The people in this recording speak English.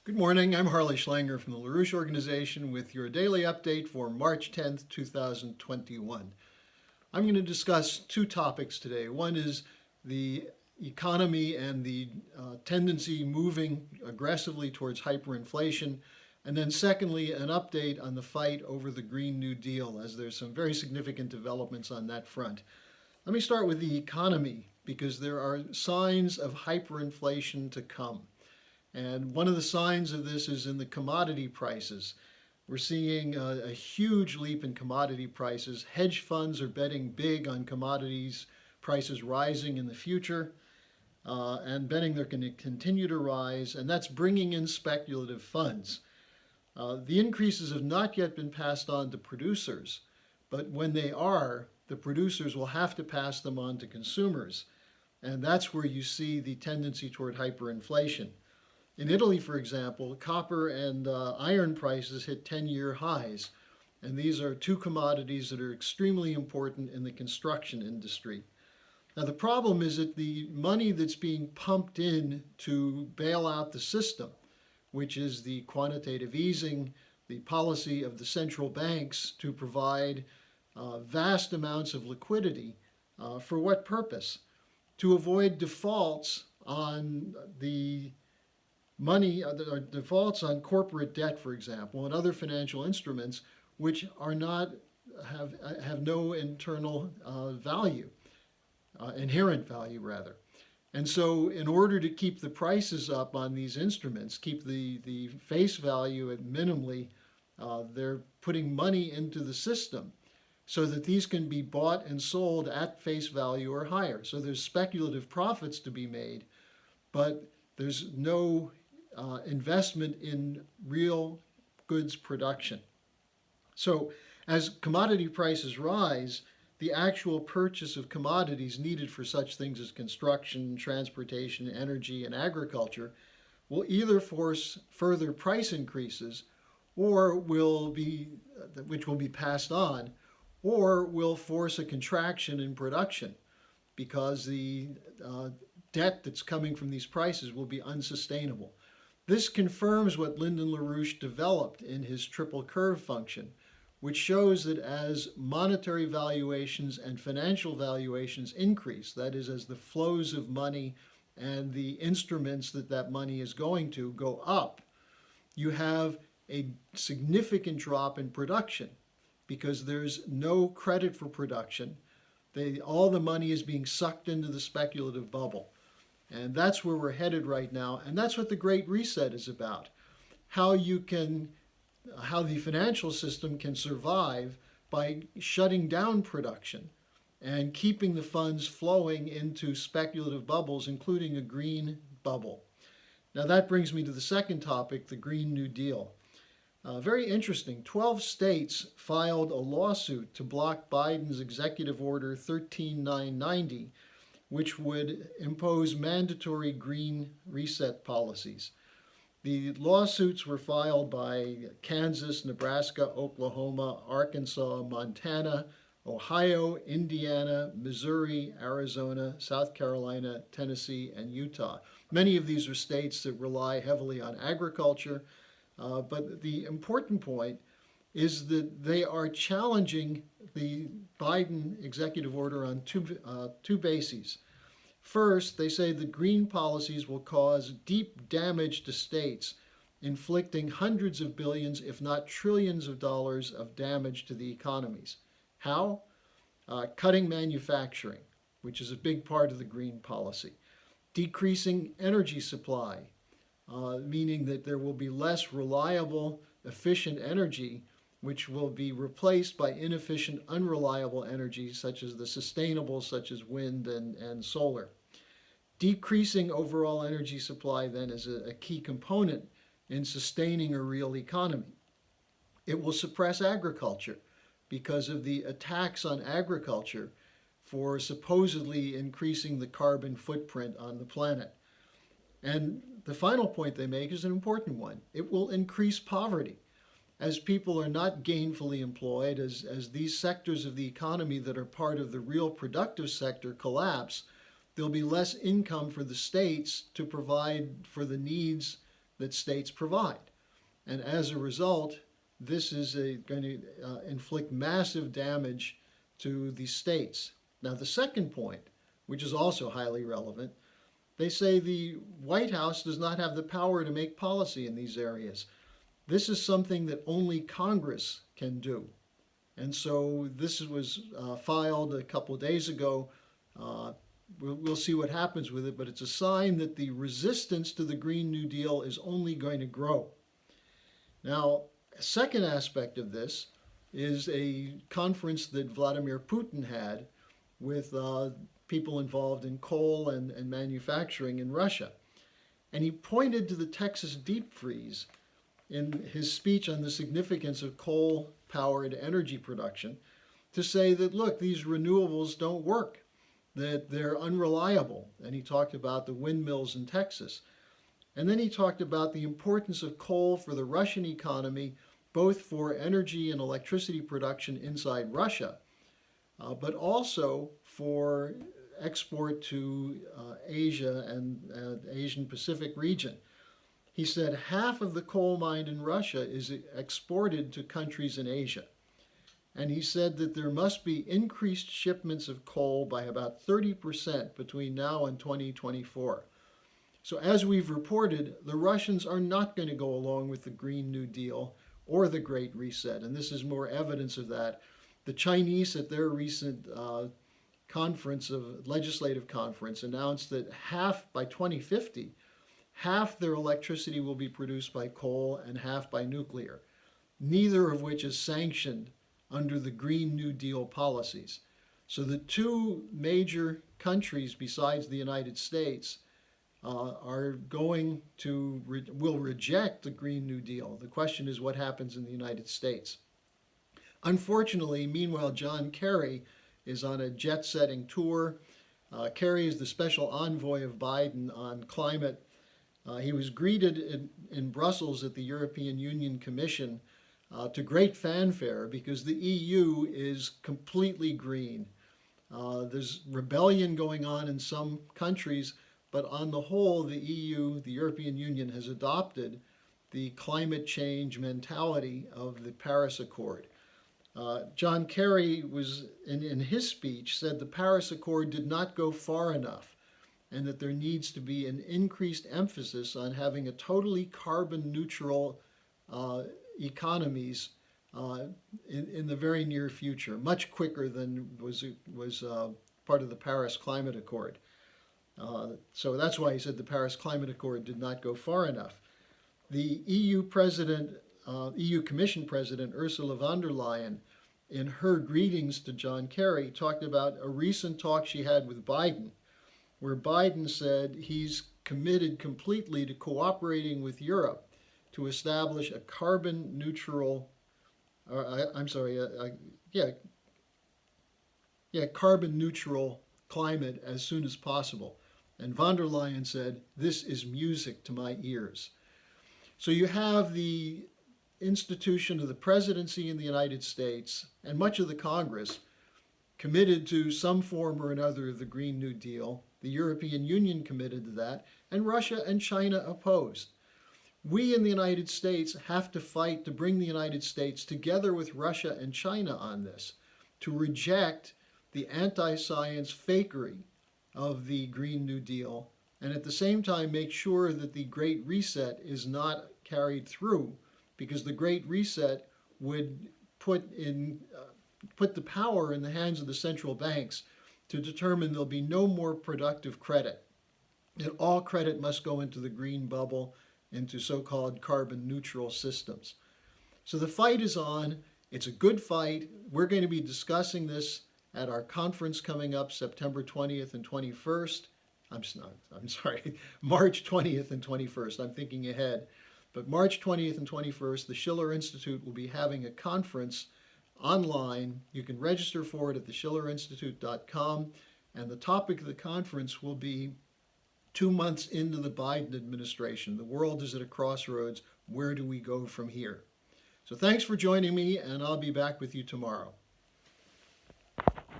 Good morning. I'm Harley Schlanger from the LaRouche Organization with your daily update for March 10th, 2021. I'm going to discuss two topics today. One is the economy and the tendency moving aggressively towards hyperinflation. And then secondly, an update on the fight over the Green New Deal, as there's some very significant developments on that front. Let me start with the economy, because there are signs of hyperinflation to come. And one of the signs of this is in the commodity prices. We're seeing a huge leap in commodity prices. Hedge funds are betting big on commodities prices rising in the future and betting they're going to continue to rise, and that's bringing in speculative funds. The increases have not yet been passed on to producers, but when they are, the producers will have to pass them on to consumers. And that's where you see the tendency toward hyperinflation. In Italy, for example, copper and iron prices hit 10-year highs, and these are two commodities that are extremely important in the construction industry. Now, the problem is that the money that's being pumped in to bail out the system, which is the quantitative easing, the policy of the central banks to provide vast amounts of liquidity, for what purpose? To avoid defaults on the money, defaults on corporate debt, for example, and other financial instruments which are not have no internal value, inherent value rather. And so in order to keep the prices up on these instruments, keep the face value at minimally, they're putting money into the system so that these can be bought and sold at face value or higher. So there's speculative profits to be made, but there's no investment in real goods production. So as commodity prices rise, the actual purchase of commodities needed for such things as construction, transportation, energy, and agriculture will either force further price increases or which will be passed on, or will force a contraction in production because the debt that's coming from these prices will be unsustainable. This confirms what Lyndon LaRouche developed in his triple curve function, which shows that as monetary valuations and financial valuations increase, that is, as the flows of money and the instruments that money is going to go up, you have a significant drop in production because there's no credit for production. All the money is being sucked into the speculative bubble. And that's where we're headed right now. And that's what the Great Reset is about. How the financial system can survive by shutting down production and keeping the funds flowing into speculative bubbles, including a green bubble. Now that brings me to the second topic, the Green New Deal. Very interesting. 12 states filed a lawsuit to block Biden's Executive Order 13990, which would impose mandatory green reset policies. The lawsuits were filed by Kansas, Nebraska, Oklahoma, Arkansas, Montana, Ohio, Indiana, Missouri, Arizona, South Carolina, Tennessee, and Utah. Many of these are states that rely heavily on agriculture, but the important point is that they are challenging the Biden executive order on two bases. First, they say the green policies will cause deep damage to states, inflicting hundreds of billions, if not trillions of dollars of damage to the economies. How? Cutting manufacturing, which is a big part of the green policy. Decreasing energy supply, meaning that there will be less reliable, efficient energy, which will be replaced by inefficient, unreliable energy, such as the sustainable, such as wind and solar. Decreasing overall energy supply then is a key component in sustaining a real economy. It will suppress agriculture because of the attacks on agriculture for supposedly increasing the carbon footprint on the planet. And the final point they make is an important one. It will increase poverty. As people are not gainfully employed, as these sectors of the economy that are part of the real productive sector collapse, there'll be less income for the states to provide for the needs that states provide. And as a result, this is going to inflict massive damage to the states. Now, the second point, which is also highly relevant, they say the White House does not have the power to make policy in these areas. This is something that only Congress can do. And so this was filed a couple of days ago. We'll see what happens with it, but it's a sign that the resistance to the Green New Deal is only going to grow. Now, a second aspect of this is a conference that Vladimir Putin had with people involved in coal and manufacturing in Russia. And he pointed to the Texas deep freeze in his speech on the significance of coal-powered energy production to say that, look, these renewables don't work, that they're unreliable. And he talked about the windmills in Texas. And then he talked about the importance of coal for the Russian economy, both for energy and electricity production inside Russia, but also for export to Asia and the Asian Pacific region. He said half of the coal mined in Russia is exported to countries in Asia. And he said that there must be increased shipments of coal by about 30% between now and 2024. So as we've reported, the Russians are not going to go along with the Green New Deal or the Great Reset, and this is more evidence of that. The Chinese at their recent legislative conference announced that by 2050, half their electricity will be produced by coal and half by nuclear, neither of which is sanctioned under the Green New Deal policies. So the two major countries besides the United States will reject the Green New Deal. The question is what happens in the United States. Unfortunately, meanwhile, John Kerry is on a jet-setting tour. Kerry is the special envoy of Biden on climate. He was greeted in Brussels at the European Union Commission to great fanfare because the EU is completely green. There's rebellion going on in some countries, but on the whole, the EU, the European Union, has adopted the climate change mentality of the Paris Accord. John Kerry was, in his speech, said the Paris Accord did not go far enough and that there needs to be an increased emphasis on having a totally carbon neutral economies in the very near future, much quicker than was part of the Paris Climate Accord. So that's why he said the Paris Climate Accord did not go far enough. The EU Commission President Ursula von der Leyen, in her greetings to John Kerry, talked about a recent talk she had with Biden, where Biden said he's committed completely to cooperating with Europe to establish a carbon neutral, carbon neutral climate as soon as possible. And von der Leyen said, this is music to my ears. So you have the institution of the presidency in the United States and much of the Congress committed to some form or another of the Green New Deal. The European Union committed to that, and Russia and China opposed. We in the United States have to fight to bring the United States together with Russia and China on this, to reject the anti-science fakery of the Green New Deal, and at the same time make sure that the Great Reset is not carried through, because the Great Reset would put the power in the hands of the central banks to determine there'll be no more productive credit. And all credit must go into the green bubble, into so-called carbon neutral systems. So the fight is on. It's a good fight. We're going to be discussing this at our conference coming up September 20th and 21st. March 20th and 21st. I'm thinking ahead. But March 20th and 21st, the Schiller Institute will be having a conference online. You can register for it at theschillerinstitute.com. And the topic of the conference will be 2 months into the Biden administration. The world is at a crossroads. Where do we go from here? So thanks for joining me, and I'll be back with you tomorrow.